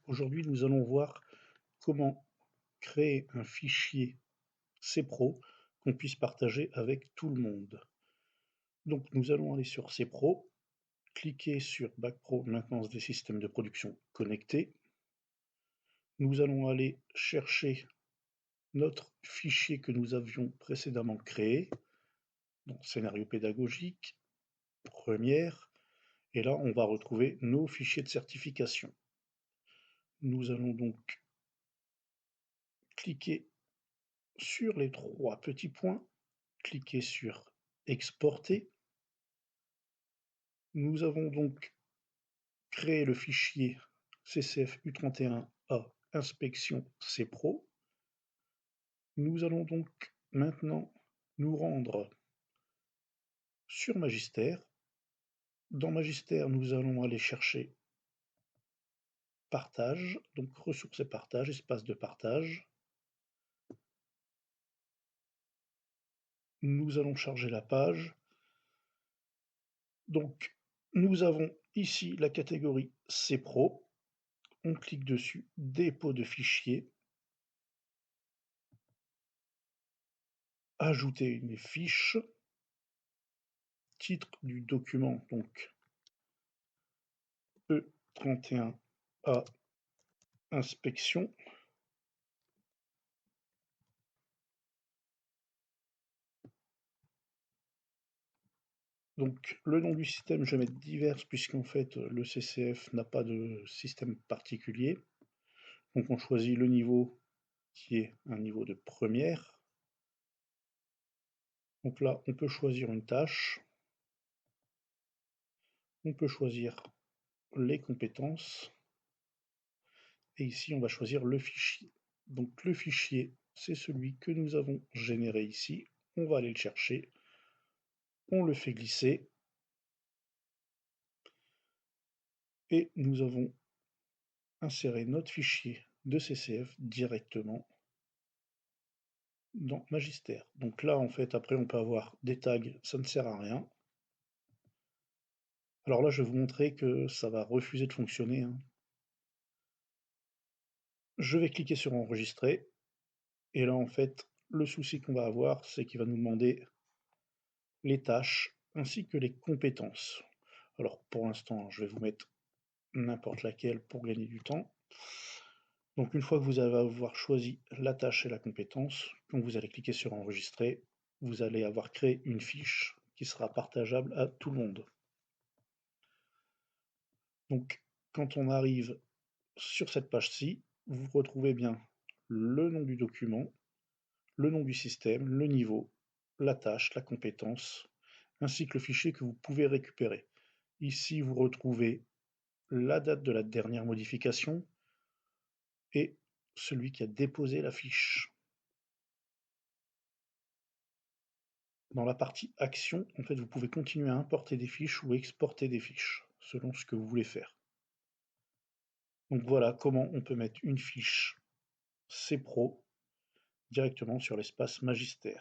Aujourd'hui, nous allons voir comment créer un fichier CPRO qu'on puisse partager avec tout le monde. Donc nous allons aller sur CPRO, cliquer sur BackPro maintenance des systèmes de production connectés. Nous allons aller chercher notre fichier que nous avions précédemment créé, donc scénario pédagogique, première, et là on va retrouver nos fichiers de certification. Nous allons donc cliquer sur les trois petits points, cliquer sur exporter. Nous avons donc créé le fichier CCF U31A inspection CPRO. Nous allons donc maintenant nous rendre sur Magister. Dans Magister, nous allons aller chercher partage, donc ressources et partage, espace de partage. Nous allons charger la page. Donc, nous avons ici la catégorie CPRO. On clique dessus, dépôt de fichier, ajouter une fiche, titre du document, donc E31A inspection. Donc le nom du système, je vais mettre divers puisqu'en fait le CCF n'a pas de système particulier. Donc on choisit le niveau qui est un niveau de première. Donc là, on peut choisir une tâche. On peut choisir les compétences. Et ici, on va choisir le fichier. Donc le fichier, c'est celui que nous avons généré ici. On va aller le chercher. On le fait glisser. Et nous avons inséré notre fichier de CCF directement dans Magister. Donc là, en fait, après, on peut avoir des tags, ça ne sert à rien. Alors là, je vais vous montrer que ça va refuser de fonctionner. Je vais cliquer sur enregistrer. Et là, en fait, le souci qu'on va avoir, c'est qu'il va nous demander les tâches ainsi que les compétences. Alors, pour l'instant, je vais vous mettre n'importe laquelle pour gagner du temps. Donc, une fois que vous allez avoir choisi la tâche et la compétence, quand vous allez cliquer sur enregistrer, vous allez avoir créé une fiche qui sera partageable à tout le monde. Donc, quand on arrive sur cette page-ci, vous retrouvez bien le nom du document, le nom du système, le niveau, la tâche, la compétence, ainsi que le fichier que vous pouvez récupérer. Ici, vous retrouvez la date de la dernière modification et celui qui a déposé la fiche. Dans la partie Action, en fait, vous pouvez continuer à importer des fiches ou exporter des fiches, selon ce que vous voulez faire. Donc voilà comment on peut mettre une fiche CPRO directement sur l'espace Magister.